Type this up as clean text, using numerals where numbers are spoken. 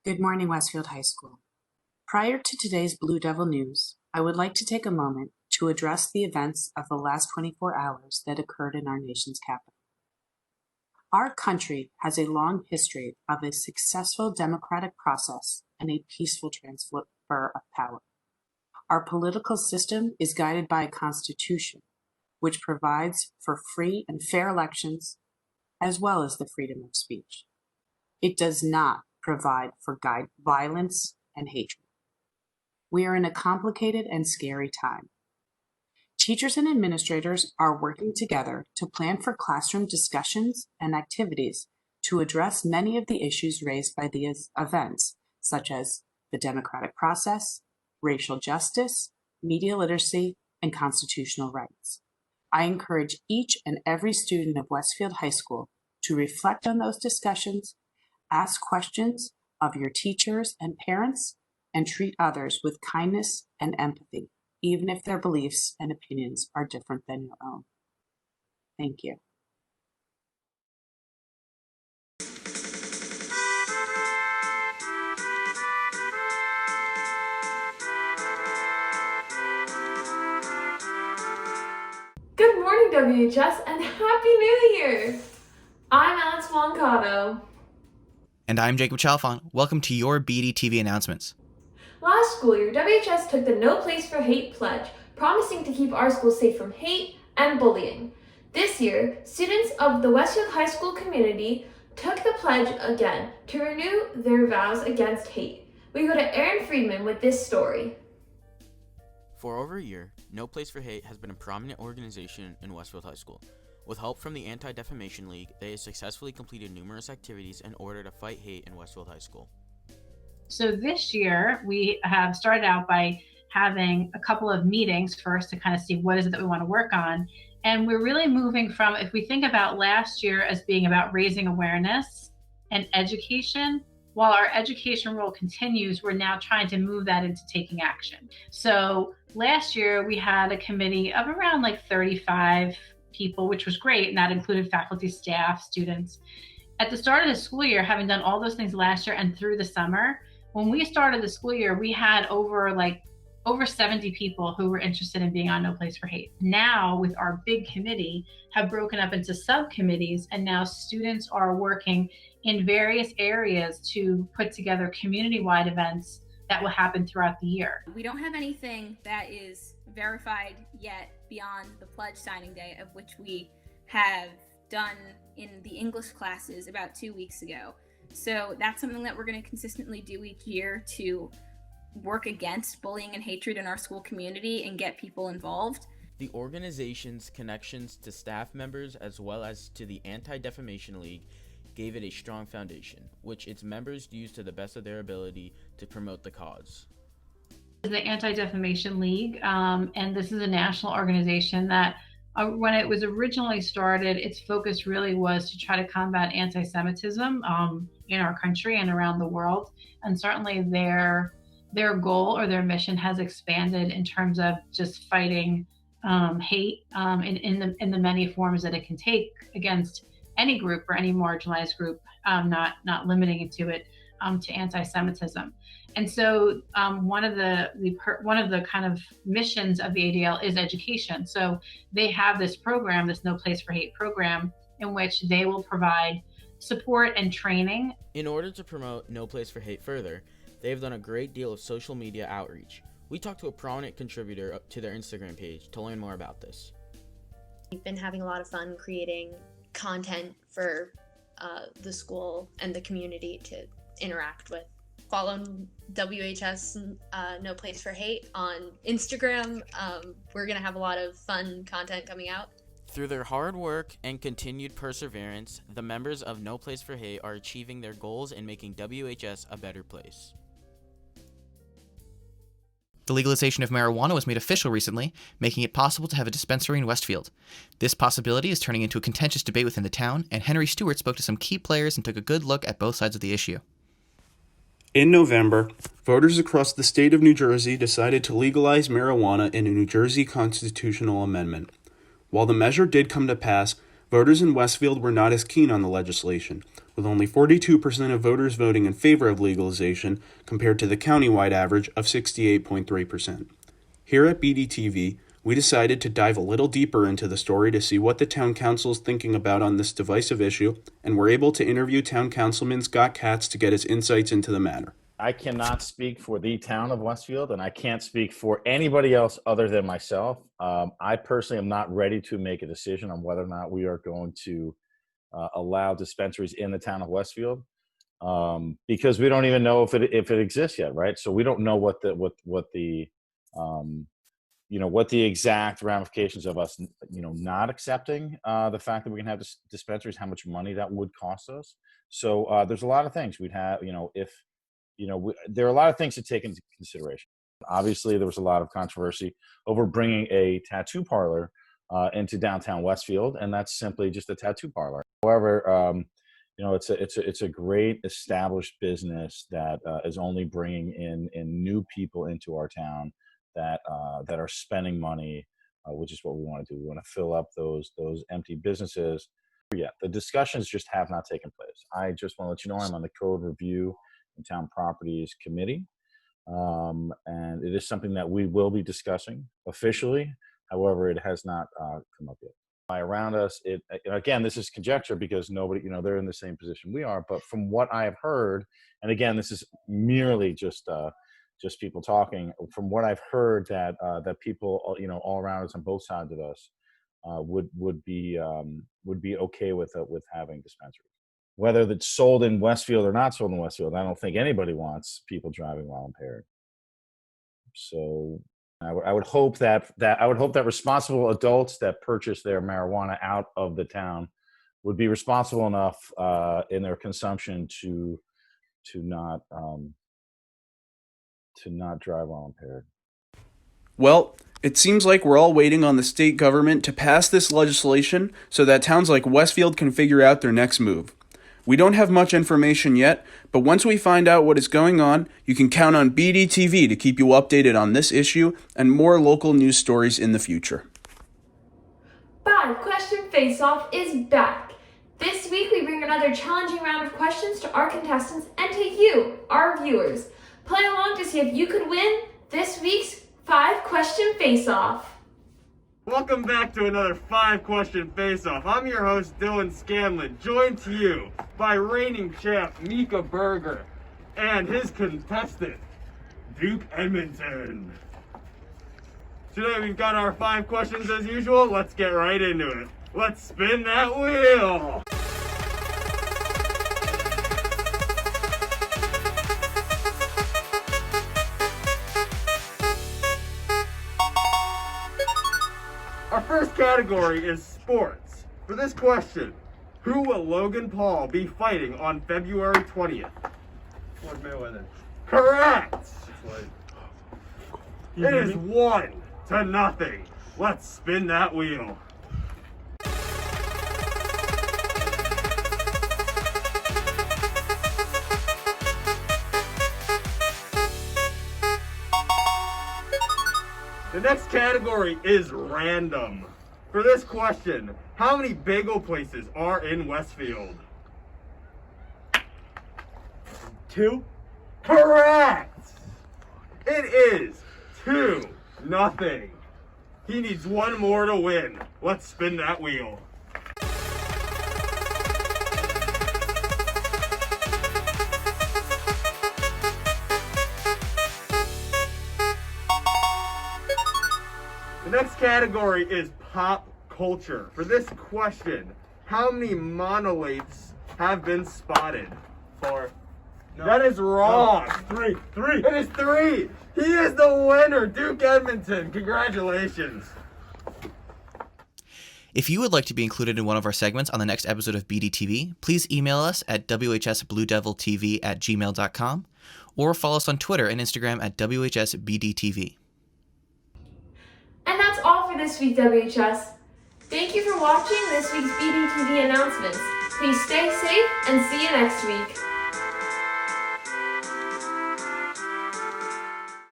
Good morning, Westfield High School. Prior to today's Blue Devil news, I would like to take a moment to address the events of the last 24 hours that occurred in our nation's capital. Our country has a long history of a successful democratic process and a peaceful transfer of power. Our political system is guided by a constitution, which provides for free and fair elections, as well as the freedom of speech. It does not provide for violence and hatred. We are in a complicated and scary time. Teachers and administrators are working together to plan for classroom discussions and activities to address many of the issues raised by these events, such as the democratic process, racial justice, media literacy, and constitutional rights. I encourage each and every student of Westfield High School to reflect on those discussions, ask questions of your teachers and parents, and treat others with kindness and empathy, even if their beliefs and opinions are different than your own. Thank you. Good morning, WHS, and Happy New Year! I'm Alex Moncato. And I'm Jacob Chalfont. Welcome to your Bdtv announcements. Last school year, WHS took the No Place for Hate pledge, promising to keep our school safe from hate and bullying. This year, students of the Westfield High School community took the pledge again to renew their vows against hate. We go to Aaron Friedman with this story. For over a year, No Place for Hate has been a prominent organization in Westfield High School. With help from the Anti-Defamation League, they have successfully completed numerous activities in order to fight hate in Westfield High School. So this year, we have started out by having a couple of meetings first to kind of see what is it that we want to work on. And we're really moving from, if we think about last year as being about raising awareness and education, while our education role continues, we're now trying to move that into taking action. So last year, we had a committee of around like 35 people, which was great, and that included faculty, staff, students. At the start of the school year, having done all those things last year and through the summer, when we started the school year, we had over 70 people who were interested in being on No Place for Hate. Now, with our big committee, have broken up into subcommittees, and now students are working in various areas to put together community-wide events that will happen throughout the year. We don't have anything that is verified yet beyond the pledge signing day, of which we have done in the English classes about 2 weeks ago. So that's something that we're going to consistently do each year to work against bullying and hatred in our school community and get people involved. The organization's connections to staff members as well as to the Anti-Defamation League gave it a strong foundation, which its members use to the best of their ability to promote the cause. The Anti-Defamation League, and this is a national organization that when it was originally started, its focus really was to try to combat anti-Semitism in our country and around the world. And certainly their goal or their mission has expanded in terms of just fighting hate in the many forms that it can take against any group or any marginalized group, not limiting it to anti-Semitism. And so one of the kind of missions of the ADL is education. So they have this program, this No Place for Hate program, in which they will provide support and training. In order to promote No Place for Hate further, they have done a great deal of social media outreach. We talked to a prominent contributor to their Instagram page to learn more about this. We've been having a lot of fun creating content for the school and the community to interact with. Follow WHS No Place for Hate on Instagram. We're going to have a lot of fun content coming out. Through their hard work and continued perseverance, the members of No Place for Hate are achieving their goals and making WHS a better place. The legalization of marijuana was made official recently, making it possible to have a dispensary in Westfield. This possibility is turning into a contentious debate within the town, and Henry Stewart spoke to some key players and took a good look at both sides of the issue. In November, voters across the state of New Jersey decided to legalize marijuana in a New Jersey constitutional amendment. While the measure did come to pass, voters in Westfield were not as keen on the legislation, with only 42% of voters voting in favor of legalization compared to the countywide average of 68.3%. Here at Bdtv, we decided to dive a little deeper into the story to see what the town council is thinking about on this divisive issue, and were able to interview town councilman Scott Katz to get his insights into the matter. I cannot speak for the town of Westfield, and I can't speak for anybody else other than myself. I personally am not ready to make a decision on whether or not we are going to allow dispensaries in the town of Westfield, because we don't even know if it exists yet, right? So we don't know what the exact ramifications of us, not accepting the fact that we can have dispensaries, how much money that would cost us. So there's a lot of things we'd have, there are a lot of things to take into consideration. Obviously, there was a lot of controversy over bringing a tattoo parlor into downtown Westfield, and that's simply just a tattoo parlor. However, it's a great established business that is only bringing in new people into our town that are spending money, which is what we want to do. We want to fill up those empty businesses. Yeah, the discussions just have not taken place. I just want to let you know I'm on the code review and town properties committee, and it is something that we will be discussing officially. However, it has not come up yet. Around us, again, this is conjecture because nobody, they're in the same position we are. But from what I have heard, and again, this is merely just people talking. From what I've heard, that people, all around us on both sides of us, would be okay with having dispensaries. Whether that's sold in Westfield or not sold in Westfield, I don't think anybody wants people driving while impaired. So I would hope that responsible adults that purchase their marijuana out of the town would be responsible enough in their consumption to not drive while impaired. Well, it seems like we're all waiting on the state government to pass this legislation so that towns like Westfield can figure out their next move. We don't have much information yet, but once we find out what is going on, you can count on Bdtv to keep you updated on this issue and more local news stories in the future. 5 Question Face-Off is back. This week we bring another challenging round of questions to our contestants and to you, our viewers. Play along to see if you could win this week's 5 Question Face-Off. Welcome back to another 5-question face-off. I'm your host, Dylan Scanlon, joined to you by reigning champ Mika Berger and his contestant, Duke Edmonton. Today we've got our 5 questions as usual. Let's get right into it. Let's spin that wheel. Our first category is sports. For this question, who will Logan Paul be fighting on February 20th? Floyd Mayweather. Correct! It is 1-0. Let's spin that wheel. The next category is random. For this question, how many bagel places are in Westfield? 2. Correct! It is 2-0. He needs one more to win. Let's spin that wheel. The next category is pop culture. For this question, how many monoliths have been spotted? 4. No. That is wrong. No. 3. It is 3. He is the winner, Duke Edmonton. Congratulations. If you would like to be included in one of our segments on the next episode of Bdtv, please email us at whsbluedeviltv@gmail.com or follow us on Twitter and Instagram at whsbdtv. And that's all for this week, WHS. Thank you for watching this week's Bdtv announcements. Please stay safe and see you next week.